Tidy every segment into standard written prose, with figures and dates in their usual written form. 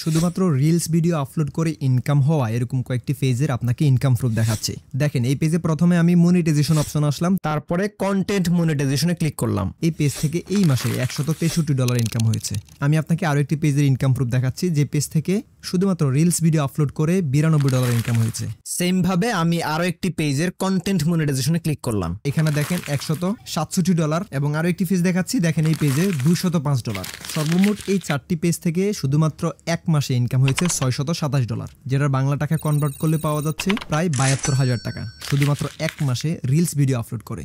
শুধুমাত্র reels video upload করে income হওয়া এরকম কয়েকটি পেজের আপনাকে ইনকাম প্রুফ দেখাচ্ছে। দেখেন এই পেজে প্রথমে আমি মনিটাইজেশন অপশন আসলাম, তারপরে কন্টেন্ট মনিটাইজেশনে ক্লিক করলাম। এই পেজ থেকে এই মাসে $163 ইনকাম হয়েছে। আমি আপনাকে আরো একটি পেজের ইনকাম প্রুফ দেখাচ্ছি, যে পেজ থেকে শুধুমাত্র রিলস ভিডিও আপলোড করে $92 ইনকাম হয়েছে। সেম ভাবে আমি আরো একটি পেজের কন্টেন্ট মনিটাইজেশনে ক্লিক করলাম, এখানে দেখেন $167 এবং আরো একটি পেজ দেখাচ্ছি, দেখেন এই পেজে $205। সর্বমোট এই 4টি পেজ থেকে শুধুমাত্র এক মাসে ইনকাম হয়েছে $627, যেটার বাংলা টাকা কনভার্ট করলে পাওয়া যাচ্ছে প্রায় 72,000 টাকা, শুধুমাত্র এক মাসে রিলস ভিডিও আপলোড করে।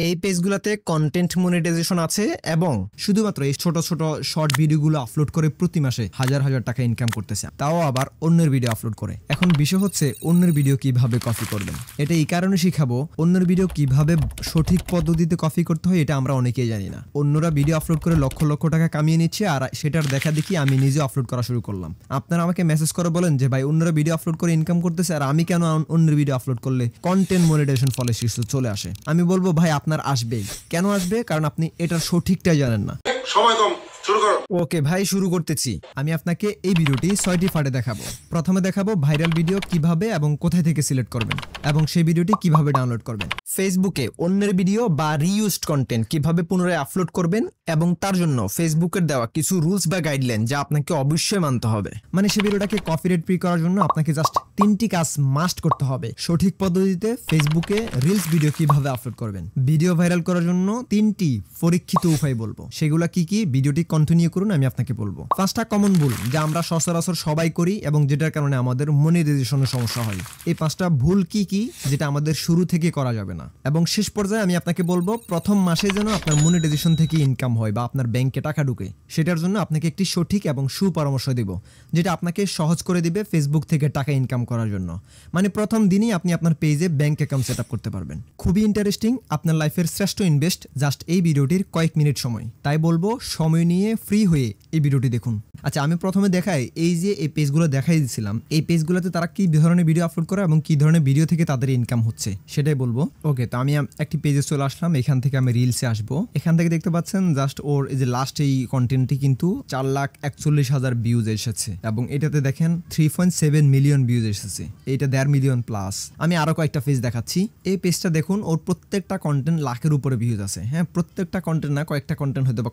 এই পেজগুলোতে কন্টেন্ট মনিটাইজেশন আছে এবং শুধুমাত্র এই ছোট ছোট শর্ট ভিডিওগুলো আপলোড করে প্রতি মাসে হাজার হাজার টাকা ইনকাম করতেছে, তাও আবার অন্যের ভিডিও আপলোড করে। এখন বিষয় হচ্ছে অন্যের ভিডিও কিভাবে কপি করবেন। এটা এই কারণে শিখাবো, অন্যের ভিডিও কিভাবে সঠিক পদ্ধতিতে কপি করতে হয় এটা আমরা অনেকেই জানি না। অন্যরা ভিডিও আপলোড করে লক্ষ লক্ষ টাকা কামিয়ে নিচ্ছে, আর সেটার দেখা দেখি আমি নিজে আপলোড করা শুরু করলাম। আপনারা আমাকে মেসেজ করে বলেন যে ভাই অন্যরা ভিডিও আপলোড করে ইনকাম করতেছে, আর আমি কেন অন্যের ভিডিও আপলোড করলে কন্টেন্ট মনিটাইজেশন পলিসি চলে আসে। আমি বলবো ভাই আপনার আসবে, কেন আসবে? কারণ আপনি এটার সঠিকটা জানেন না। সময় কম, শুরু করো। ওকে ভাই, শুরু করতেছি। আমি আপনাকে এই ভিডিওটি 6টি পার্টে দেখাবো। প্রথমে দেখাবো ভাইরাল ভিডিও কিভাবে এবং কোথায় থেকে সিলেক্ট করবেন এবং সেই ভিডিওটি কিভাবে ডাউনলোড করবেন। ফেসবুকে অন্যের ভিডিও বা রিইউজড কন্টেন্ট কিভাবে পুনরায় আপলোড করবেন এবং তার জন্য ফেসবুকের দেওয়া কিছু রুলস বা গাইডলাইন যা আপনাকে অবশ্যই মানতে হবে। মানে সেই ভিডিওটাকে কপিরাইট ফ্রি করার জন্য আপনাকে জাস্ট 3টি কাজ মাস্ট করতে হবে। সঠিক পদ্ধতিতে ফেসবুকে রিলস ভিডিও কিভাবে আপলোড করবেন। ভিডিও ভাইরাল করার জন্য 3টি পরীক্ষিত উপায় বলবো, সেগুলো কি কি ভিডিওটি কন্টিনিউ করুন, আমি আপনাকে বলবো। ফার্স্টটা কমন ভুল যা আমরা সচরাচর সবাই করি এবং যেটার কারণে আমাদের মনিটাইজেশনের সমস্যা হয়। এই 5টা ভুল কি কি যেটা আমাদের শুরু থেকে করা যাবে না, এবং শেষ পর্যায়ে আমি আপনাকে বলবো প্রথম মাসে যেন আপনার মনিটাইজেশন থেকে ইনকাম হয় বা আপনার ব্যাংকে টাকা ঢুকে, সেটার জন্য আপনাকে একটি সঠিক এবং সুপরামর্শ দিব যেটা আপনাকে সহজ করে দিবে ফেসবুক থেকে টাকা ইনকাম করার জন্য। মানে প্রথম দিনই আপনি আপনার পেজে ব্যাংক অ্যাকাউন্ট সেট আপ করতে পারবেন। খুবই ইন্টারেস্টিং, আপনার লাইফের শ্রেষ্ঠ ইনভেস্ট জাস্ট এই ভিডিওটির কয়েক মিনিট সময়। তাই বলবো সময় নিয়ে ফ্রি হয়ে এই ভিডিওটি দেখুন। আচ্ছা, আমি প্রথমে দেখাই এই যে এই পেজগুলো দেখাই দিয়েছিলাম, এই পেজগুলোতে তারা কি ধরনের ভিডিও আপলোড করে এবং কি ধরনের ভিডিও থেকে তাদের ইনকাম হচ্ছে সেটাই বলবো। ওকে, তো আমি একটি পেজে চলে আসলাম, এখান থেকে আমি রিলসে আসবো। এখান থেকে দেখতে পাচ্ছেন জাস্ট ওর এই যে লাস্ট এই কন্টেন্টটি কিন্তু 4,41,000 ভিউজ এসেছে এবং এটাতে দেখেন 3.7 মিলিয়ন ভিউজ এসেছে, এটা 1.5 মিলিয়ন প্লাস। আমি আরো কয়েকটা পেজ দেখাচ্ছি। এই পেজটা দেখুন, ওর প্রত্যেকটা কন্টেন্ট লাখের উপরে ভিউজ আছে। হ্যাঁ, প্রত্যেকটা কন্টেন্ট না, কয়েকটা কন্টেন্ট হয়তো বা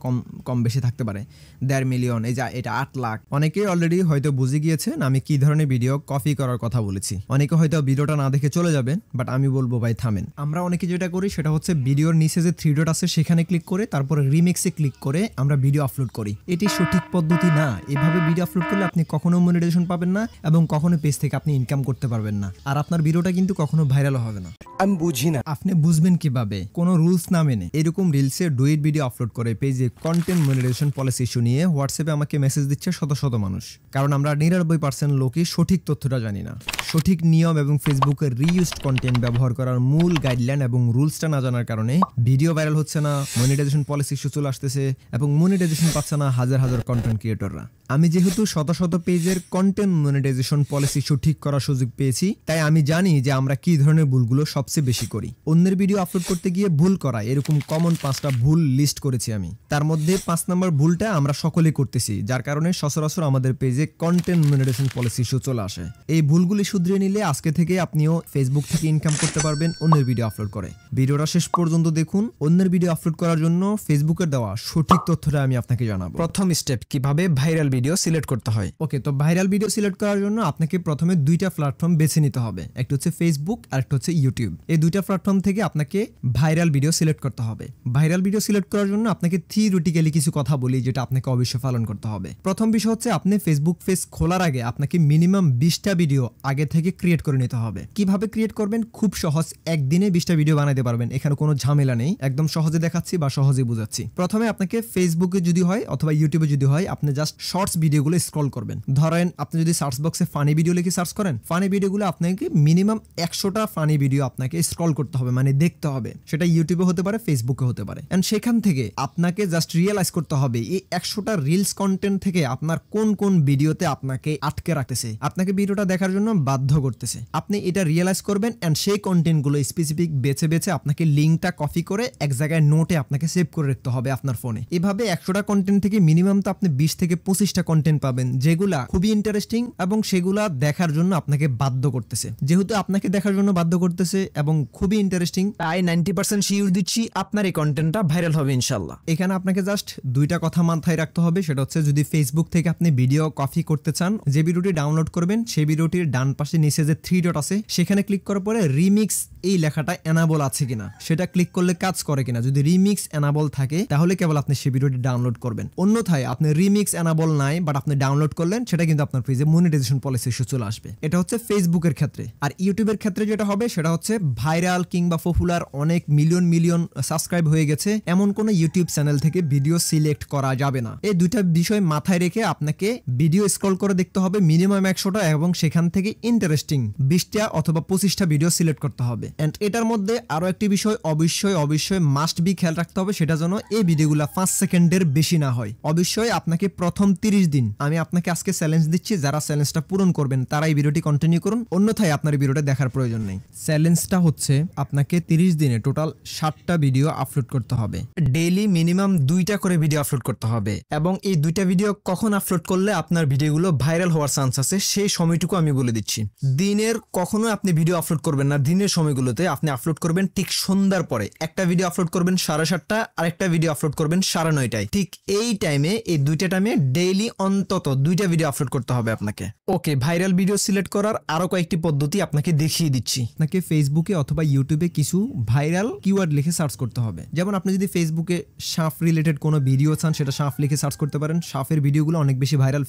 কম বেশি থাকতে পারে। 1.5 মিলিয়ন, এই যা এটা 8 লাখ। অনেকেই অলরেডি হয়তো বুঝে গিয়েছেন আমি কি ধরনের ভিডিও কপি করার কথা বলেছি। অনেকে হয়তো ভিডিওটা না দেখে চলে যাবেন, বাট আমি বলবো ভাই থামেন। আমরা অনেকে যেটা করি সেটা হচ্ছে ভিডিওর নিচে যে 3 ডট আছে সেখানে ক্লিক করে তারপরে রিমিক্সে ক্লিক করে আমরা ভিডিও আপলোড করি। এটি সঠিক পদ্ধতি না। এভাবে ভিডিও আপলোড করলে আপনি কখনো মনিটাইজেশন পাবেন না এবং কখনো পেজ থেকে আপনি ইনকাম করতে পারবেন না, আর আপনার ভিডিওটা কিন্তু কখনো ভাইরাল হবে না। আমি বুঝি না আপনি বুঝবেন কিভাবে কোনো রুলস না মেনে এরকম রিলসে ডুয়েট ভিডিও আপলোড করে পেজে কন্টেন্ট মনিটাইজেশন পলিসি ইস্যু নিয়ে হোয়াটসঅ্যাপে আমাকে মেসেজ দিচ্ছে শত শত মানুষ, কারণ আমরা 99% লোকই সঠিক তথ্যটা জানি না। সঠিক নিয়ম এবং ফেসবুকের রিইউজড কন্টেন্ট ব্যবহার করার মূল গাইডলাইন এবং রুলসটা না জানার কারণে ভিডিও ভাইরাল হচ্ছে না, মনিটাইজেশন পলিসি ইস্যু চলে আসতেছে এবং মনিটাইজেশন পাচ্ছে না হাজার হাজার কন্টেন্ট ক্রিয়েটররা। আমি যেহেতু শত শত পেজের কন্টেন্ট মনিটাইজেশন পলিসি ইস্যু ঠিক করার সুযোগ পেয়েছি, তাই আমি জানি যে আমরা কি ধরনের ভুলগুলো সবচেয়ে বেশি করি। অন্যের ভিডিও আপলোড করতে গিয়ে ভুল করা এরকম কমন 5টা ভুল লিস্ট করেছি আমি। তার মধ্যে 5 নম্বর ভুলটা আমরা সকলেই করতেছি, যার কারণে সচরাচর আমাদের পেজে কন্টেন্ট মনিটাইজেশন পলিসি ইস্যু চলে আসে। এই ভুলগুলি শুধরে নিলে আজকে থেকে আপনিও ফেসবুক থেকে ইনকাম করতে পারবেন অন্যের ভিডিও আপলোড করে। ভিডিওটা শেষ পর্যন্ত দেখুন। অন্যের ভিডিও আপলোড করার জন্য ফেসবুকের দেওয়া সঠিক তথ্যটা আমি আপনাকে জানাবো। প্রথম স্টেপ, কিভাবে ভাইরাল ভিডিও সিলেক্ট করতে হয়। ওকে, তো ভাইরাল ভিডিও সিলেক্ট করার জন্য আপনাকে প্রথমে 2টা প্ল্যাটফর্ম বেছে নিতে হবে, একটা হচ্ছে ফেসবুক আর একটা হচ্ছে ইউটিউব। এই 2টা প্ল্যাটফর্ম থেকে আপনাকে ভাইরাল ভিডিও সিলেক্ট করতে হবে। ভাইরাল ভিডিও সিলেক্ট করার জন্য আপনাকে থিওরিটিক্যালি কিছু কথা বলি যেটা আপনাকে অবশ্যই পালন করতে হবে। প্রথম বিষয় হচ্ছে আপনি ফেসবুক পেজ খোলার আগে আপনাকে মিনিমাম 20টা ভিডিও আগে থেকে ক্রিয়েট করে নিতে হবে। কিভাবে ক্রিয়েট করবেন? খুব সহজ, একদিনে 20টা ভিডিও বানাতে পারবেন, এখানে কোনো ঝামেলা নেই, একদম সহজে দেখাচ্ছি বা সহজে বুঝাচ্ছি। প্রথমে আপনাকে ফেসবুকে যদি হয় অথবা ইউটিউবে যদি হয়, আপনি জাস্ট শর্ট শর্টস ভিডিওগুলো স্ক্রল করবেন। ধরেন আপনি যদি সার্চ বক্সে ফানি ভিডিও লিখে সার্চ করেন, ফানি ভিডিওগুলো আপনাকে মিনিমাম 100টা ফানি ভিডিও আপনাকে স্ক্রল করতে হবে, মানে দেখতে হবে। সেটা ইউটিউবে হতে পারে, ফেসবুকে হতে পারে। এন্ড সেখান থেকে আপনাকে জাস্ট রিয়েলাইজ করতে হবে এই 100টা রিলস কন্টেন্ট থেকে আপনার কোন কোন ভিডিওতে আপনাকে আটকে রাখতেছে, আপনাকে ভিডিওটা দেখার জন্য বাধ্য করতেছে। আপনি এটা রিয়েলাইজ করবেন এন্ড সেই কন্টেন্টগুলো স্পেসিফিক বেছে বেছে আপনাকে লিঙ্কটা কপি করে এক জায়গায় নোটে আপনাকে সেভ করে রাখতে হবে আপনার ফোনে। এভাবে 100টা কন্টেন্ট থেকে মিনিমাম তো আপনি 20 থেকে 25টা কন্টেন্ট পাবেন যেগুলা খুবই ইন্টারেস্টিং এবং সেগুলা দেখার জন্য আপনাকে বাধ্য করতেছে। যেহেতু আপনাকে দেখার জন্য বাধ্য করতেছে এবং খুবই ইন্টারেস্টিং, তাই 90% শিওর দিচ্ছি আপনার এই কন্টেন্টটা ভাইরাল হবে ইনশাআল্লাহ। এখানে আপনাকে জাস্ট দুইটা কথা মাথায় রাখতে হবে, সেটা হচ্ছে যদি ফেসবুক থেকে আপনি ভিডিও কপি করতে চান, যে ভিডিওটি ডাউনলোড করবেন সেই ভিডিওটির ডান পাশে নিচে যে 3 ডট আছে সেখানে ক্লিক করার পরে রিমিক্স এই লেখাটা এনাবল আছে কিনা সেটা ক্লিক করলে কাজ করে কিনা। যদি রিমিক্স এনাবল থাকে তাহলে কেবল আপনি সেই ভিডিওটি ডাউনলোড করবেন। অন্যথায় আপনি রিমিক্স এনাবল নাই বাট আপনি ডাউনলোড করলেন, সেটা কিন্তু আপনার পেজে মনিটাইজেশন পলিসি ইস্যু চলে আসবে। এটা হচ্ছে ফেসবুকের ক্ষেত্রে। আর ইউটিউবের ক্ষেত্রে যেটা হবে সেটা হচ্ছে ভাইরাল কিংবা পপুলার অনেক মিলিয়ন মিলিয়ন সাবস্ক্রাইব হয়ে গেছে এমন কোন ইউটিউব চ্যানেল থেকে ভিডিও সিলেক্ট করা যাবে না। এই দুইটা বিষয় মাথায় রেখে আপনাকে ভিডিও স্ক্রল করে দেখতে হবে মিনিমাম 100টা এবং সেখান থেকে ইন্টারেস্টিং 20টা অথবা 25টা ভিডিও সিলেক্ট করতে হবে। এন্ড এটার মধ্যে আরো একটি বিষয় অবশ্যই মাস্ট বি খেয়াল রাখতে হবে, সেটা যেন এই ভিডিওগুলো 5 সেকেন্ডের বেশি না হয়। অবশ্যই আপনাকে প্রথম 30 দিন, আমি আপনাকে আজকে চ্যালেঞ্জ দিচ্ছি, যারা চ্যালেঞ্জটা পূরণ করবেন তারা এই ভিডিওটি কন্টিনিউ করুন, অন্যথায় আপনার এই ভিডিওটা দেখার প্রয়োজন নেই। চ্যালেঞ্জটা হচ্ছে আপনাকে 30 দিনে টোটাল 60টা ভিডিও আপলোড করতে হবে। ডেইলি মিনিমাম 2টা করে ভিডিও আপলোড করতে হবে এবং এই 2টা ভিডিও কখন আপলোড করলে আপনার ভিডিওগুলো ভাইরাল হওয়ার চান্স আছে সেই সময়টুকু আমি বলে দিচ্ছি। দিনের কখনো আপনি ভিডিও আপলোড করবেন না, দিনের সময়গুলোতে আপনি আপলোড করবেন ঠিক সন্ধ্যার পরে। একটা ভিডিও আপলোড করবেন 7:30, আর একটা ভিডিও আপলোড করবেন 9:30। ঠিক এই টাইমে, এই 2টা টাইমে ডেইলি অন্তত 2টা ভিডিও আপলোড করতে হবে আপনাকে। ওকে, ভাইরাল ভিডিও সিলেক্ট করার আরো কয়েকটি পদ্ধতি আপনাকে দেখিয়ে দিচ্ছি। আপনাকে ফেসবুকে অথবা ইউটিউবে কিছু ভাইরাল কিওয়ার্ড লিখে সার্চ করতে হবে। যেমন আপনি যদি ফেসবুকে সাপ রিলেটেড কোনো ভিডিও চান, সেটা সাপ লিখে সার্চ করতে পারেন। সাপের ভিডিওগুলো অনেক বেশি ভাইরাল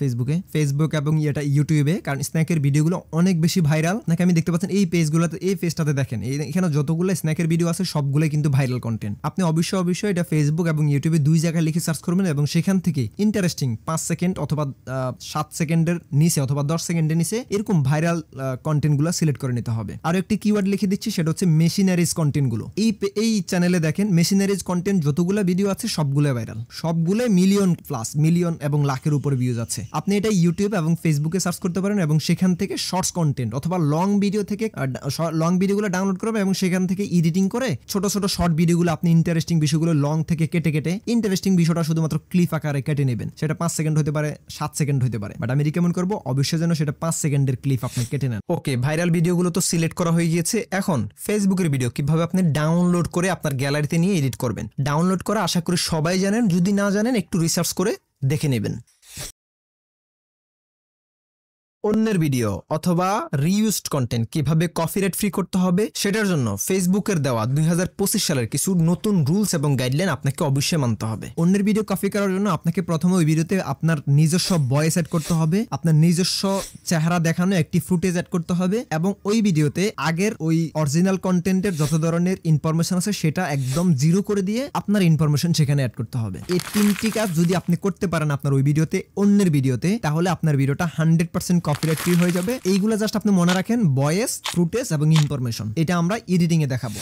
ফেসবুক এবং এটা ইউটিউবে, কারণ স্ন্যাকের ভিডিওগুলো অনেক বেশি ভাইরাল। নাকি আমি দেখতে পাচ্ছেন এই পেজগুলোতে, এই পেজটাতে দেখেন এখানে যতগুলো স্ন্যাকের ভিডিও আছে সবগুলো কিন্তু ভাইরাল কন্টেন্ট। আপনি অবশ্যই এটা ফেসবুক এবং ইউটিউবে 2 জায়গায় লিখে সার্চ করবেন এবং সেখান থেকে ইন্টারেস্টিং 5 সেকেন্ড অথবা 7 সেকেন্ডের নিচে অথবা 10 সেকেন্ডের নিচে এরকম ভাইরাল কন্টেন্টগুলো সিলেক্ট করে নিতে হবে। আর একটি কিওয়ার্ড লিখে দিচ্ছি, সেটা হচ্ছে মেশিনারিজ কন্টেন্টগুলো। এই চ্যানেলে দেখেন মেশিনারিজ কন্টেন্ট যতগুলো ভিডিও আছে সবগুলো ভাইরাল, সবগুলো মিলিয়ন এবং লাখের উপরে ভিউজ আছে। আপনি এটা ইউটিউব এবং ফেসবুকে সার্চ করতে পারেন এবং সেখান থেকে শর্টস কন্টেন্ট অথবা লং ভিডিও থেকে লং ভিডিওগুলো ডাউনলোড করবেন এবং সেখান থেকে এডিটিং করে ছোট ছোট শর্ট ভিডিওগুলো আপনি ইন্টারেস্টিং বিষয়গুলো লং থেকে কেটে ইন্টারেস্টিং বিষয়টা শুধুমাত্র ক্লিপ আকারে কেটে নেবেন। সেটা 5 সেকেন্ড হতে পারে, 7 সেকেন্ড হতে পারে, বাট আমি রিকমেন্ড করবো অবশ্যই যেন সেটা 5 সেকেন্ডের ক্লিপ আপনি কেটে নেন। ওকে, ভাইরাল ভিডিওগুলো তো সিলেক্ট করা হয়ে গিয়েছে। এখন ফেসবুকের ভিডিও কিভাবে আপনি ডাউনলোড করে আপনার গ্যালারিতে নিয়ে এডিট করবেন। ডাউনলোড করা আশা করি সবাই জানেন, যদি না জানেন একটু রিসার্চ করে দেখে নেবেন। অন্যের ভিডিও অথবা রিইউজড কন্টেন্ট কিভাবে কপিরাইট ফ্রি করতে হবে সেটার জন্য ফেসবুকের দেওয়া 2025 সালের কিছু নতুন রুলস এবং গাইডলাইন আপনাকে অবশ্যই মানতে হবে। অন্যের ভিডিও কপি করার জন্য আপনাকে প্রথমে ওই ভিডিওতে আপনার নিজস্ব ভয়েস অ্যাড করতে হবে, আপনার নিজস্ব চেহারা দেখানো একটি ফুটেজ অ্যাড করতে হবে এবং ওই ভিডিওতে আগের ওই অরিজিনাল কন্টেন্টের যত ধরনের ইনফরমেশন আছে সেটা একদম জিরো করে দিয়ে আপনার ইনফরমেশন সেখানে অ্যাড করতে হবে। এই 3টি কাজ যদি আপনি করতে পারেন আপনার ওই ভিডিওতে, অন্যের ভিডিওতে, তাহলে আপনার ভিডিওটা 100% কপিরাইট ফ্রি হয়ে যাবে। এইগুলা জাস্ট আপনি মনে রাখেন, ভয়েস, ফুটেজ এবং ইনফরমেশন। এটা আমরা এডিটিং এ দেখাবো।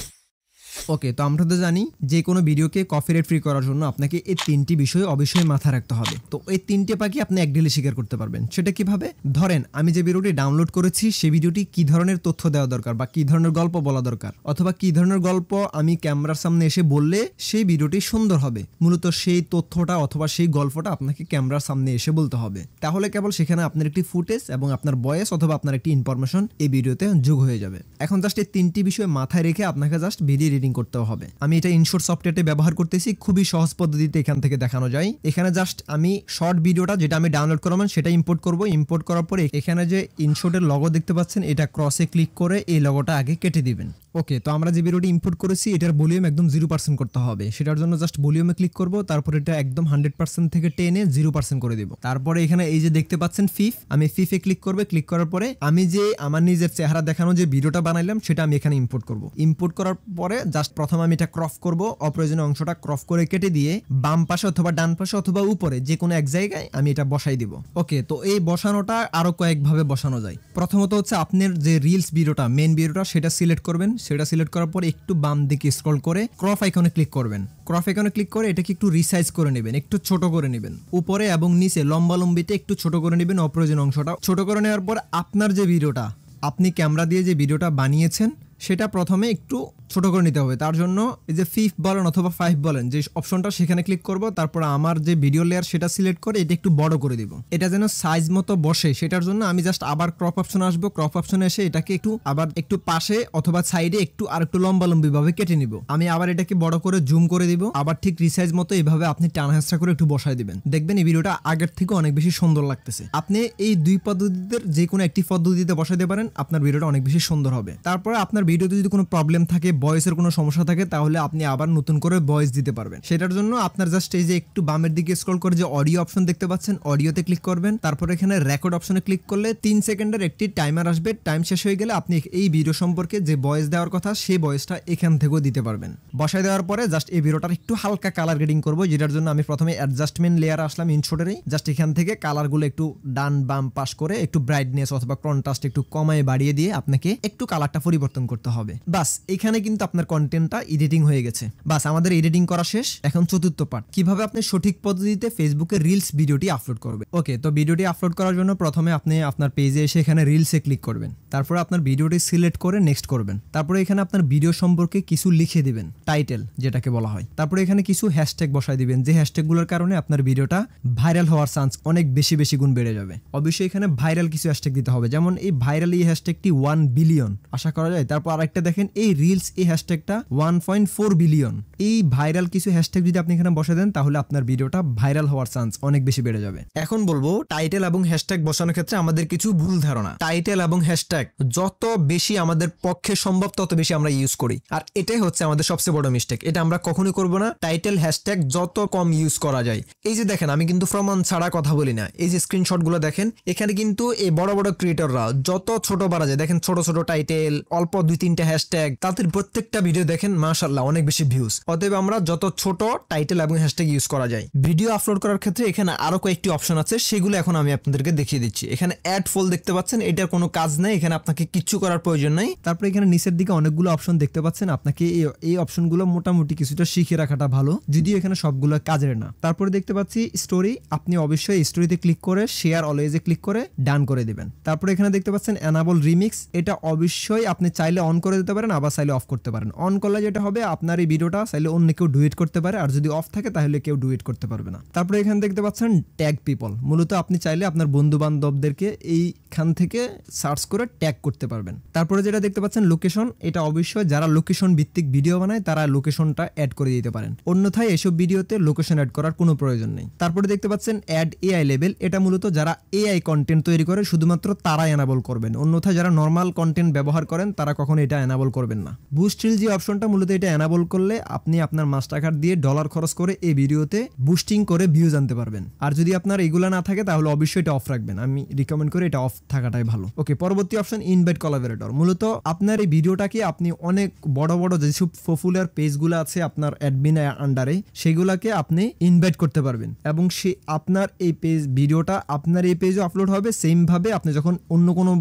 ওকে, তো আমরা তো জানি যে কোনো ভিডিওকে কপিরাইট ফ্রি করার জন্য আপনাকে এই 3টি বিষয় অবশ্যই মাথায় রাখতে হবে। তো এই 3টে পাখি আপনি এক ঢিলে শিকার করতে পারবেন। সেটা কিভাবে? ধরেন আমি যে ভিডিওটি ডাউনলোড করেছি সেই ভিডিওটি কি ধরনের তথ্য দেওয়া দরকার বা কি ধরনের গল্প বলা দরকার, অথবা কি ধরনের গল্প আমি ক্যামেরার সামনে এসে বললে সেই ভিডিওটি সুন্দর হবে, মূলত সেই তথ্যটা অথবা সেই গল্পটা আপনাকে ক্যামেরার সামনে এসে বলতে হবে। তাহলে কেবল সেখানে আপনার একটি ফুটেজ এবং আপনার ভয়েস অথবা আপনার একটি ইনফরমেশন এই ভিডিওতে যোগ হয়ে যাবে। এখন জাস্ট এই 3টি বিষয় মাথায় রেখে আপনাকে জাস্ট ভিডিও এডিটিং করতে হবে। আমি এটা ইনশর্ট সফটওয়্যারটি ব্যবহার করতেছি, খুবই সহজ পদ্ধতিতে এখান থেকে দেখানো যায়। এখানে জাস্ট আমি শর্ট ভিডিওটা যেটা আমি ডাউনলোড করলাম সেটা ইম্পোর্ট করব। ইম্পোর্ট করার পরে এখানে যে ইনশর্টের লগো দেখতে পাচ্ছেন, এটা ক্রসে ক্লিক করে এই লগোটা আগে কেটে দিবেন। ওকে, তো আমরা যে ভিডিওটি ইম্পোর্ট করেছি এটার ভলিউম একদম 0% করতে হবে। সেটার জন্য জাস্ট ভলিউমে ক্লিক করব, তারপর এটা একদম 100% থেকে টেনে 0% করে দিব। তারপরে এখানে এই যে দেখতে পাচ্ছেন ফিফ, আমি ফিফে ক্লিক করবে। ক্লিক করার পরে আমি যে আমার নিজের চেহারা দেখানো যে ভিডিওটা বানাইলাম সেটা আমি এখানে ইম্পোর্ট করব। ইম্পোর্ট করার পরে জাস্ট প্রথমে আমি এটা ক্রপ করব, অপ্রয়োজনীয় অংশটা ক্রপ করে কেটে দিয়ে বাম পাশে অথবা ডান পাশে অথবা উপরে যে কোনো এক জায়গায় আমি এটা বসাই দিব। ওকে, তো এই বসানোটা আরো কয়েকভাবে বসানো যায়। প্রথমত হচ্ছে আপনার যে রিলস ভিডিওটা, মেইন ভিডিওটা, সেটা সিলেক্ট করবেন। সেটা সিলেক্ট করার পর একটু বাম দিকে স্ক্রল করে ক্রপ আইকনে ক্লিক করবেন। ক্রপ আইকনে ক্লিক করে এটাকে একটু রিসাইজ করে নেবেন, একটু ছোট করে নেবেন। উপরে এবং নিচে লম্বালম্বিতে একটু ছোট করে নেবেন, অপ্রয়োজনীয় অংশটা ছোট করে নেওয়ার পর আপনার যে ভিডিওটা আপনি ক্যামেরা দিয়ে যে ভিডিওটা বানিয়েছেন সেটা প্রথমে একটু ছোট করে নিতে হবে। তার জন্য এই যে 5 বলেন অথবা 5 বলেন যে অপশনটা, সেখানে ক্লিক করব। তারপর আমার যে ভিডিও লেয়ার সেটা সিলেক্ট করে এটা একটু বড় করে দিব। এটা যেন সাইজ মতো বসে সেটার জন্য আমি জাস্ট আবার ক্রপ অপশনে আসবো। ক্রপ অপশনে এসে এটাকে একটু আবার একটু পাশে অথবা সাইডে একটু আর একটু লম্বালম্বি ভাবে কেটে নিব। আমি আবার এটাকে বড় করে জুম করে দিব। আবার ঠিক রিসাইজ মতো এইভাবে আপনি টানা হেঁচড়া করে একটু বসায় দিবেন। দেখবেন এই ভিডিওটা আগের থেকে অনেক বেশি সুন্দর লাগতেছে। আপনি এই দুই পদ্ধতিতে যে কোনো একটি পদ্ধতিতে বসাইতে পারেন, আপনার ভিডিওটা অনেক বেশি সুন্দর হবে। তারপরে আপনার ভিডিওতে যদি কোনো প্রবলেম থাকে, ভয়েসের কোনো সমস্যা থাকে, তাহলে আপনি আবার নতুন করে ভয়েস দিতে পারবেন। সেটার জন্য আপনার জাস্ট এই যে একটু বামের দিকে স্ক্রল করে যে অডিও অপশন দেখতে পাচ্ছেন, অডিওতে ক্লিক করবেন। তারপর এখানে রেকর্ড অপশনে ক্লিক করলে 3 সেকেন্ডের একটি টাইমার আসবে। টাইম শেষ হয়ে গেলে আপনি এই ভিডিও সম্পর্কে যে ভয়েস দেওয়ার কথা সেই ভয়েসটা এখান থেকেও দিতে পারবেন। বসায় দেওয়ার পরে জাস্ট এই ভিডিওটার একটু হালকা কালার গ্রেডিং করবো, যেটার জন্য আমি প্রথমে অ্যাডজাস্টমেন্ট লেয়ার আসলাম ইনশটেরই। জাস্ট এখান থেকে কালারগুলো একটু ডান বাম পাশ করে একটু ব্রাইটনেস অথবা কন্ট্রাস্ট একটু কমায় বাড়িয়ে দিয়ে আপনাকে একটু কালারটা পরিবর্তন করতে হবে। বাস, এখানে কিন্তু আপনার কন্টেন্টটা এডিটিং হয়ে গেছে। বাস, আমাদের এডিটিং করা শেষ। এখন চতুর্থ পার্ট, কিভাবে আপনি সঠিক পদ্ধতিতে ফেসবুকে রিলস ভিডিওটি আপলোড করবে। ওকে, তো ভিডিওটি আপলোড করার জন্য প্রথমে আপনি আপনার পেজে এসে এখানে রিলসে ক্লিক করবেন। তারপর আপনার ভিডিওটি সিলেক্ট করে নেক্সট করবেন। তারপরে এখানে আপনার ভিডিও সম্পর্কে কিছু লিখে দিবেন, টাইটেল যেটাকে বলা হয়। তারপরে এখানে কিছু হ্যাশট্যাগ বসায় দিবেন, যে হ্যাশট্যাগগুলোর কারণে আপনার ভিডিওটা ভাইরাল হওয়ার চান্স অনেক বেশি গুণ বেড়ে যাবে। অবশ্যই এখানে ভাইরাল কিছু হ্যাশট্যাগ দিতে হবে, যেমন এই ভাইরাল এই হ্যাশট্যাগটি 1 বিলিয়ন আশা করা যায়। তারপর আরেকটা দেখেন এই রিলস এই হ্যাশট্যাগটা 1.4 বিলিয়ন। এই ভাইরাল কিছু হ্যাশট্যাগ যদি আপনি এখানে বসে দেন তাহলে আপনার ভিডিওটা ভাইরাল হওয়ার চান্স অনেক বেশি বেড়ে যাবে। এখন বলবো টাইটেল এবং হ্যাশট্যাগ বসানোর ক্ষেত্রে আমাদের কিছু ভুল ধারণা। টাইটেল এবং হ্যাশট্যাগ যত বেশি আমাদের পক্ষে সম্ভব তত বেশি আমরা ইউজ করি, আর এটাই হচ্ছে আমাদের সবচেয়ে বড় মিস্টেক। এটা আমরা কখনোই করব না। টাইটেল হ্যাশট্যাগ যত কম ইউজ করা যায়। এই যে দেখেন, আমি কিন্তু প্রমাণ ছাড়া কথা বলি না। এই যে স্ক্রিনশট গুলো দেখেন, এখানে কিন্তু এই বড় বড় ক্রিয়েটররা যত ছোট বাড়া যায়, দেখেন ছোট ছোট টাইটেল, অল্প 2-3টা হ্যাশট্যাগ, তাদের প্রত্যেকটা ভিডিও দেখেন মাশাআল্লাহ অনেক বেশি ভিউজ। অতএব আমরা যত ছোট টাইটেল এবং হ্যাশট্যাগ ইউজ করা যায়। ভিডিও আপলোড করার ক্ষেত্রে এখানে আরো কয়েকটি অপশন আছে, সেগুলো এখন আমি আপনাদেরকে দেখিয়ে দিচ্ছি। এখানে অ্যাড ফল দেখতে পাচ্ছেন, এটার কোনো কাজ নাই, এখানে আপনাকে কিচ্ছু করার প্রয়োজন নাই। তারপরে এখানে নিচের দিকে অনেকগুলো অপশন দেখতে পাচ্ছেন, আপনাকে এই অপশনগুলো মোটামুটি কিছুটা শিখে রাখাটা ভালো, যদিও এখানে সবগুলো কাজের না। তারপরে দেখতে পাচ্ছি স্টোরি, আপনি অবশ্যই স্টোরিতে ক্লিক করে শেয়ার অলওয়েজে ক্লিক করে ডান করে দিবেন। তারপরে এখানে দেখতে পাচ্ছেন এনাবল রিমিক্স, এটা অবশ্যই আপনি চাইলে অন করে দিতে পারেন, আবার চাইলে অফ করতে পারেন। অন করলে যেটা হবে, আপনার এই ভিডিওটা চাইলে অন্য কেউ ডুয়েট করতে পারে, আর যদি অফ থাকে তাহলে কেউ ডুয়েট করতে পারবে না। তারপরে এখানে দেখতে পাচ্ছেন ট্যাগ পিপল, মূলত আপনি চাইলে আপনার বন্ধু বান্ধবদেরকে এইখান থেকে সার্চ করে ট্যাগ করতে পারবেন। তারপরে যেটা দেখতে পাচ্ছেন লোকেশন, এটা অবশ্যই যারা লোকেশন ভিত্তিক ভিডিও বানায় তারা লোকেশনটা অ্যাড করে দিতে পারেন, অন্যথায় এসব ভিডিওতে লোকেশন অ্যাড করার কোনো প্রয়োজন নেই। তারপরে দেখতে পাচ্ছেন অ্যাড এআই লেভেল, এটা মূলত যারা এআই কন্টেন্ট তৈরি করে শুধুমাত্র তারা এনাবল করবেন, অন্যথায় যারা নর্মাল কন্টেন্ট ব্যবহার করেন তারা কখনো এটা এনাবল করবেন না। বুস্ট রিল যে অপশনটা, মূলত এটা এনাবল করলে আপনি আপনার মাস্টার কার্ড দিয়ে ডলার খরচ করে এই ভিডিওতে বুস্টিং করে ভিউজ আনতে পারবেন। আর যদি আপনার এগুলা না থাকে তাহলে অবশ্যই এটা অফ রাখবেন, আমি রিকমেন্ড করি এটা অফ থাকাটাই ভালো। ওকে, পরবর্তী অপশন ইনভাইট কোলাবোরেটর, মূলত আপনার এই ভিডিওটাকে আপনি অনেক বড় বড় যেসব পপুলার পেজগুলো আছে আপনার অ্যাডমিন আন্ডারে, সেগুলাকে আপনি ইনভাইট করতে পারবেন, এবং সে আপনার এই পেজ ভিডিওটা আপনার এই পেজে আপলোড হবে। সেম ভাবে আপনি যখন অন্য কোনো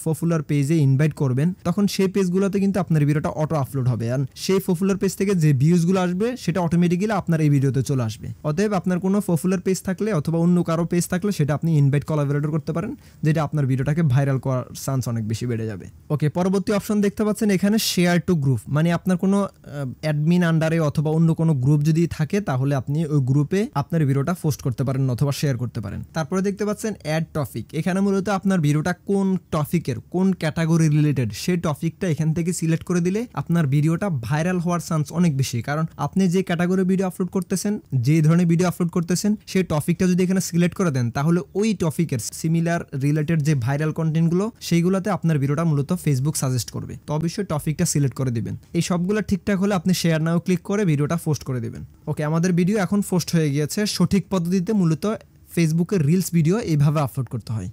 পপুলার পেজে ইনভাইট করবেন তখন সেই পেজগুলোতে কিন্তু আপনার ভিডিওটা অটো আপলোড হবে, আর সেই পপুলার পেজ থেকে যে ভিউজগুলো আসবে সেটা অটোমেটিক্যালি আপনার এই ভিডিওতে চলে আসবে। অতএব আপনার কোনো পপুলার পেজ থাকলে অথবা অন্য কারো পেজ থাকলে সেটা আপনি ইনভাইট কোলাবোরেটর করতে পারেন, যেটা আপনার ভিডিওটাকে ভাইরাল করার চান্স অনেক বেশি বেড়ে যাবে। ওকে, পরবর্তী অপশন দেখতে পাচ্ছেন এখানে শেয়ার টু গ্রুপ, মানে আপনার কোনো অ্যাডমিন আন্ডারে অথবা অন্য কোনো গ্রুপ যদি থাকে তাহলে আপনি ওই গ্রুপে আপনার ভিডিওটা পোস্ট করতে পারেন অথবা শেয়ার করতে পারেন। তারপরে দেখতে পাচ্ছেন অ্যাড টপিক, এখানে মূলত আপনার ভিডিওটা কোন টপিক টপিকের কোন ক্যাটাগরি রিলেটেড সেই টপিকটা এখান থেকে সিলেক্ট করে দিলে আপনার ভিডিওটা ভাইরাল হওয়ার চান্স অনেক বেশি। কারণ আপনি যে ক্যাটাগরি ভিডিও আপলোড করতেছেন, যে ধরনের ভিডিও আপলোড করতেছেন, সেই টপিকটা যদি এখানে সিলেক্ট করে দেন তাহলে ওই টপিকের সিমিলার রিলেটেড যে ভাইরাল কন্টেন্টগুলো সেইগুলোতে আপনার ভিডিওটা মূলত ফেসবুক সাজেস্ট করবে। তো অবশ্যই টপিকটা সিলেক্ট করে দিবেন। এই সবগুলো ঠিকঠাক হলে আপনি শেয়ার নাও ক্লিক করে ভিডিওটা পোস্ট করে দিবেন। ওকে, আমাদের ভিডিও এখন পোস্ট হয়ে গিয়েছে। সঠিক পদ্ধতিতে মূলত ফেসবুকের রিলস ভিডিও এইভাবে আপলোড করতে হয়।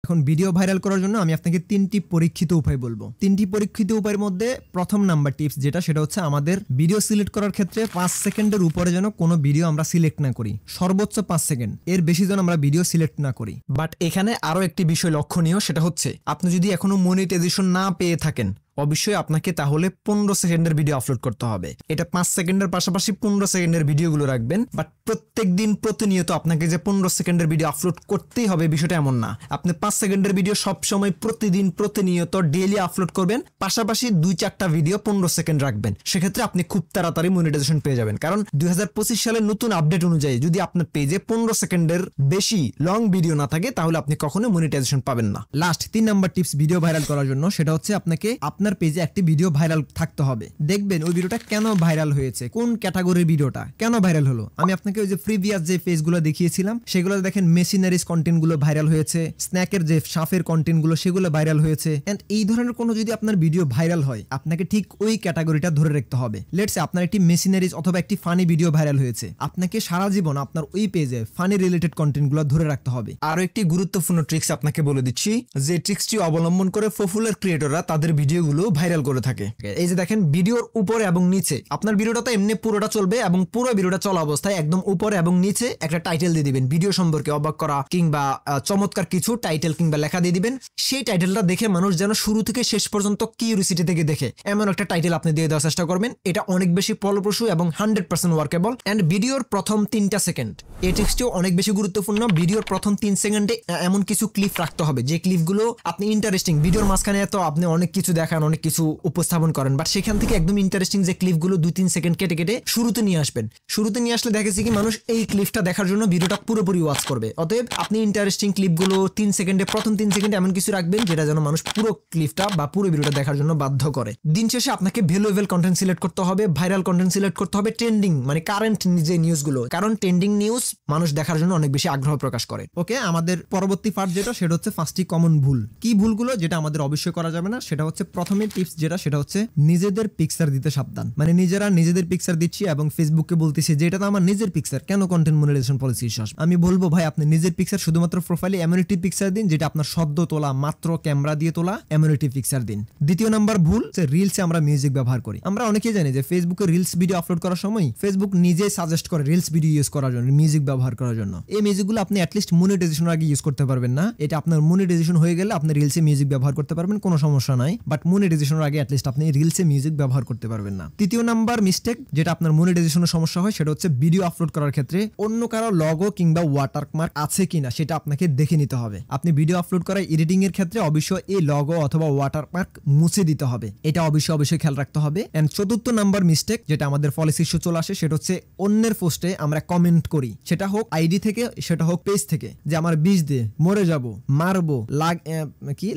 এখন ভিডিও ভাইরাল করার জন্য আমি আপনাকে 3টি পরীক্ষিত উপায় বলবো। 3টি পরীক্ষিত উপায়ের মধ্যে প্রথম নাম্বার টিপস সেটা হচ্ছে আমাদের ভিডিও সিলেক্ট করার ক্ষেত্রে 5 সেকেন্ডের উপরে যেন কোনো ভিডিও আমরা সিলেক্ট না করি। সর্বোচ্চ 5 সেকেন্ড, এর বেশি যেন আমরা ভিডিও সিলেক্ট না করি। বাট এখানে আরো একটি বিষয় লক্ষণীয়, সেটা হচ্ছে আপনি যদি এখনো মনিটাইজেশন না পেয়ে থাকেন অবশ্যই আপনাকে তাহলে 15 সেকেন্ডের ভিডিও আপলোড করতে হবে। এটা 5 সেকেন্ডের পাশাপাশি 15 সেকেন্ডের ভিডিওগুলো রাখবেন। বাট প্রত্যেক দিন প্রতিনিয়ত আপনাকে যে 15 সেকেন্ডের ভিডিও আপলোড করতেই হবে বিষয়টা এমন না। আপনি 5 সেকেন্ডের ভিডিও সবসময় প্রতিদিন প্রতিনিয়ত ডেইলি আপলোড করবেন, পাশাপাশি 2-4টা ভিডিও 15 সেকেন্ড রাখবেন। সেক্ষেত্রে আপনি খুব তাড়াতাড়ি মনিটাইজেশন পেয়ে যাবেন। কারণ 2025 সালের নতুন আপডেট অনুযায়ী যদি আপনার পেজে 15 সেকেন্ডের বেশি লং ভিডিও না থাকে তাহলে আপনি কখনো মনিটাইজেশন পাবেন না। Last 3 number tips video viral করার জন্য, সেটা হচ্ছে আপনাকে আপনার পেজে একটি ভিডিও ভাইরাল থাকতে হবে। দেখবেন ওই ভিডিওটা কেন ভাইরাল হয়েছে, কোন ক্যাটাগরির ভিডিওটা কেন ভাইরাল হলো। আমি আপনাকে ওই যে প্রিভিয়াস যে পেজগুলো দেখিয়েছিলাম সেগুলো দেখেন মেশিনারিজ কন্টেন্ট গুলো ভাইরাল হয়েছে, স্ন্যাকের যে সাফের কন্টেন্ট গুলো সেগুলো ভাইরাল হয়েছে। এন্ড এই ধরনের কোনো যদি আপনার ভিডিও ভাইরাল হয় আপনাকে ঠিক ওই ক্যাটাগরিটা ধরে রাখতে হবে। লেটস সে আপনার একটি মেশিনারিজ অথবা একটি ফানি ভিডিও ভাইরাল হয়েছে, আপনাকে সারা জীবন আপনার ওই পেজে ফানি রিলেটেড কন্টেন্ট গুলো ধরে রাখতে হবে। আরো একটি গুরুত্বপূর্ণ ট্রিক্স আপনাকে বলে দিচ্ছি, যে ট্রিক্সটি অবলম্বন করে পপুলার ক্রিয়েটররা তাদের ভিডিওগুলো ভাইরাল করে থাকে। এই যে দেখেন ভিডিওর উপরে এবং নিচে, আপনার ভিডিওটা তো এমনি পুরোটা চলবে এবং পুরো ভিডিওটা চলা অবস্থায় একদম উপরে এবং নিচে একটা টাইটেল দিয়ে দিবেন, ভিডিও সম্পর্কে অবাক করা কিংবা চমৎকার কিছু টাইটেল কিংবা লেখা দিয়ে দিবেন। সেই টাইটেলটা দেখে মানুষ যেন শুরু থেকে শেষ পর্যন্ত কিউরিওসিটি থেকে দেখে এমন একটা টাইটেল আপনি দিয়ে দেওয়ার চেষ্টা করবেন। এটা অনেক বেশি ফলপ্রসূ এবং 100% ওয়ার্কেবল। এন্ড ভিডিওর প্রথম 3টা সেকেন্ড, এই ট্রিক্সটিও অনেক বেশি গুরুত্বপূর্ণ। ভিডিওর প্রথম 3 সেকেন্ডে এমন কিছু ক্লিপ রাখতে হবে যে ক্লিপগুলো আপনি ইন্টারেস্টিং, ভিডিওর মাঝখানে তো আপনি অনেক কিছু দেখান, অনেক কিছু উপস্থাপন করেন, বাট সেখান থেকে একদম ইন্টারেস্টিং যে ক্লিপগুলো 2-3 সেকেন্ড কেটে কেটে শুরুতে নিয়ে আসবেন। শুরুতে নিয়ে আসলে দেখেছি কি মানুষ এই ক্লিপটা দেখার জন্য ভিডিওটা পুরোপুরি ওয়াচ করবে। অতএব আপনি ইন্টারেস্টিং ক্লিপগুলো 3 সেকেন্ডে, প্রথম 3 সেকেন্ডে এমন কিছু রাখবেন যেটা যেন মানুষ পুরো ক্লিপটা বা পুরো ভিডিওটা দেখার জন্য বাধ্য করে। দিন শেষে আপনাকে ভ্যালুয়েবল কন্টেন্ট সিলেক্ট করতে হবে, ভাইরাল কন্টেন্ট সিলেক্ট করতে হবে, ট্রেন্ডিং মানে কারেন্ট যে নিউজগুলো, কারণ ট্রেন্ডিং নিউজ মানুষ দেখার জন্য অনেক বেশি আগ্রহ প্রকাশ করে। ওকে, আমাদের পরবর্তী পার্ট সেটা হচ্ছে 5টি কমন ভুল। কি ভুলগুলো যেটা আমাদের অবশ্যই করা যাবে না, সেটা হচ্ছে প্রথমে টিপস সেটা হচ্ছে নিজেদের পিকচার দিতে সাবধান। মানে নিজেরা নিজেদের পিকচার দিচ্ছি এবং ফেসবুকে বলতেছি যে এটা তো আমার নিজের পিকচার, কেন কন্টেন্ট মনিটাইজেশন পলিসি ইস্যু আসবে। আমি বলবো ভাই আপনি নিজের পিকচার শুধুমাত্র প্রোফাইলে এমনিটি পিকচার দিন, যেটা আপনার সদ্য তোলা, মাত্র ক্যামেরা দিয়ে তোলা এমনিটি পিকচার দিন। দ্বিতীয় নাম্বার ভুল, রিলসে আমরা মিউজিক ব্যবহার করি। আমরা অনেকেই জানি যে ফেসবুকে রিলস ভিডিও আপলোড করার সময় ফেসবুক নিজেই সাজেস্ট করে রিলস ভিডিও ইউজ করার জন্য, মিউজিক ব্যবহার করার জন্য। এই মিউজিকগুলো আপনি অ্যাটলিস্ট মনিটাইজেশনের আগে ইউজ করতে পারবেন না। এটা আপনার মনিটাইজেশন হয়ে গেলে আপনি রিলসে মিউজিক ব্যবহার করতে পারবেন, কোনো সমস্যা নাই। বাট মনিটাইজেশনের আগে অ্যাটলিস্ট আপনি রিলসে মিউজিক ব্যবহার করতে পারবেন না। তৃতীয় নাম্বার মিস্টেক যেটা আপনার মনিটাইজেশনের সমস্যা হয়, সেটা হচ্ছে ভিডিও আপলোড করার ক্ষেত্রে অন্য কারো লগো কিংবা ওয়াটারমার্ক আছে কিনা সেটা আপনাকে দেখে নিতে হবে। আপনি ভিডিও আপলোড করা এডিটিং এর ক্ষেত্রে অবশ্যই এই লগো অথবা ওয়াটারমার্ক মুছে দিতে হবে, এটা অবশ্যই খেয়াল রাখতে হবে। এন্ড চতুর্থ নাম্বার মিস্টেক যেটা আমাদের পলিসি ইস্যু চলে আসে, সেটা হচ্ছে অন্যের পোস্টে আমরা কমেন্ট করি, সেটা হোক আইডি থেকে সেটা হোক পেজ থেকে, যে আমার বিষ দিয়ে মরে যাব, মারবো,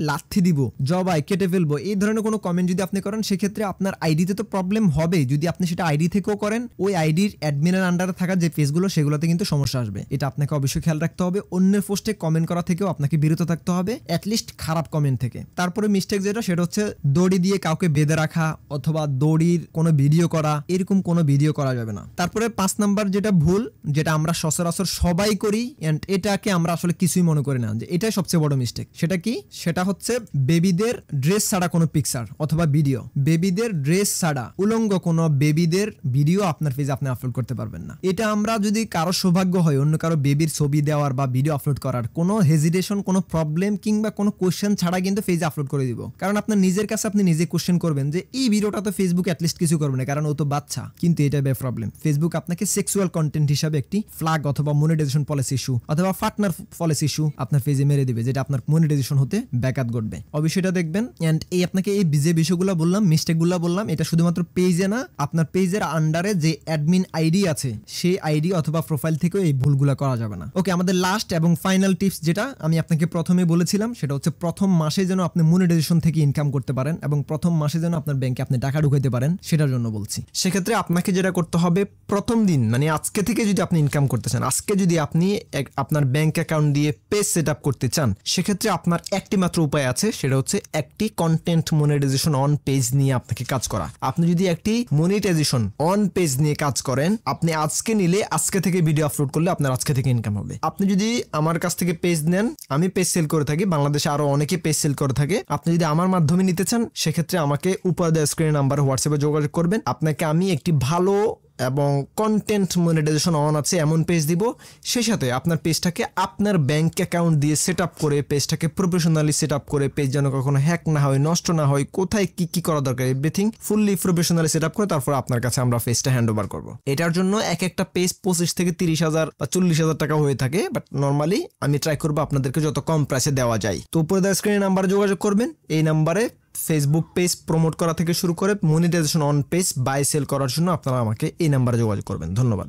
লাথি দিব, জবাই কেটে ফেলবো, এই ধরনের কোনো কমেন্ট যদি আপনি করেন সেক্ষেত্রে আপনার আইডিতে তো প্রবলেম হবে। যদি আপনি সেটা আইডি থেকেও করেন, ওই আইডির অ্যাডমিনের আন্ডারে থাকা যে পেজগুলো সেগুলোতে কিন্তু সমস্যা আসবে। এটা আপনাকে অবশ্যই খেয়াল রাখতে হবে। অন্যের পোস্টে কমেন্ট করা থেকেও আপনাকে বিরত থাকতে হবে, অ্যাটলিস্ট খারাপ কমেন্ট থেকে। তারপরে মিস্টেক সেটা হচ্ছে দড়ি দিয়ে কাউকে বেঁধে রাখা অথবা দড়ির কোনো ভিডিও করা, এরকম কোনো ভিডিও করা যাবে না। তারপরে 5 নাম্বার যেটা ভুল, যেটা আমরা সচরাচর সবাই করি এন্ড এটাকে আমরা আসলে কিছুই মনে করি না, যে এটাই সবচেয়ে বড় মিস্টেক। সেটা কি? সেটা হচ্ছে বেবিদের ড্রেস ছাড়া কোনো পিকচার অথবা ভিডিও, বেবিদের ড্রেস ছাড়া উলঙ্গ কোনো বেবিদের ভিডিও আপনার পেজে আপনি আপলোড করতে পারবেন না। এটা আমরা যদি কারো সৌভাগ্য হয় অন্য কারো বেবির ছবি দেওয়ার বা ভিডিও আপলোড করার, কোনো হেজিটেশন, কোনো প্রবলেম কিংবা কোনো কোশ্চেন ছাড়া কিন্তু পেজে আপলোড করে দিব। কারণ আপনার নিজের কাছে আপনি নিজে কোশ্চেন করবেন যে এই ভিডিওটা তো ফেসবুক অ্যাটলিস্ট কিছু করবে না, কারণ ও তো বাচ্চা। কিন্তু এটা বে প্রবলেম, ফেসবুক আপনাকে সেক্সুয়াল কন্টেন্ট হিসাবে একটি ফ্ল্যাগ অথবা মনিটাইজেশন পলিসি ইস্যু অথবা পার্টনার পলিসি ইস্যু আপনার পেজে মেরে দিবে, যেটা আপনার মনিটাইজেশন হতে ব্যাঘাত ঘটবে। অবশ্যই এটা দেখবেন। এন্ড এই আপনাকে আপনাকে এই যে বিষয়গুলো বললাম, মিস্টেকগুলো বললাম, এটা শুধুমাত্র পেজে না, আপনার পেজের আন্ডারে যে অ্যাডমিন আইডি আছে সেই আইডি অথবা প্রোফাইল থেকেও এই ভুলগুলো করা যাবে না। ওকে, আমাদের লাস্ট এবং ফাইনাল টিপস যেটা আমি আপনাকে প্রথমে বলেছিলাম সেটা হচ্ছে প্রথম মাসে যেন আপনি মনিটাইজেশন থেকে ইনকাম করতে পারেন এবং প্রথম মাসে যেন আপনার ব্যাংকে আপনি টাকা ঢুকাইতে পারেন, সেটার জন্য বলছি। সেক্ষেত্রে আপনাকে যেটা করতে হবে, প্রথম দিন মানে আজকে থেকে যদি আপনি ইনকাম করতে চান, আজকে যদি আপনি আপনার ব্যাংক অ্যাকাউন্ট দিয়ে পেজ সেট আপ করতে চান, সেক্ষেত্রে আপনার একটি মাত্র উপায় আছে, সেটা হচ্ছে একটি কন্টেন্ট মনিটাইজেশন অন পেজ নিয়ে আপনাকে কাজ করা। আপনি যদি একটি মনিটাইজেশন অন পেজ নিয়ে কাজ করেন, আপনি আজকে নিলে আজকে থেকে ভিডিও আপলোড করলে আপনার আজকে থেকে ইনকাম হবে। আপনি যদি আমার কাছ থেকে পেজ নেন, আমি পেজ সেল করে থাকি, বাংলাদেশে আরো অনেকে পেজ সেল করে থাকে, আপনি যদি আমার মাধ্যমে নিতে চান সেক্ষেত্রে আমাকে উপর দেওয়া স্ক্রিন নাম্বার হোয়াটসঅ্যাপে যোগাযোগ করবেন। আপনাকে আমি একটি ভালো এবং কন্টেন্ট মনিটাইজেশন অন আছে এমন পেজ দিব, সেই সাথে আপনার পেজটাকে আপনার ব্যাংক অ্যাকাউন্ট দিয়ে সেট আপ করে, পেজটাকে প্রফেশনালি সেট আপ করে, পেজ যেন কখনো হ্যাক না হয়, নষ্ট না হয়, কোথায় কি কি করা দরকার, everything fully professionally set up করে তারপর আপনার কাছে আমরা পেজটা হ্যান্ড ওভার করবো। এটার জন্য এক একটা পেজ 25 থেকে 30,000 বা 40,000 টাকা হয়ে থাকে, বাট নর্মালি আমি ট্রাই করবো আপনাদেরকে যত কম প্রাইসে দেওয়া যায়। তো উপরে দেওয়া স্ক্রিনে নাম্বারে যোগাযোগ করবেন। এই নাম্বারে ফেসবুক পেজ প্রমোট করা থেকে শুরু করে monetization on page buy sell করার জন্য আপনারা আমাকে এই নাম্বারে যোগাযোগ করবেন। ধন্যবাদ।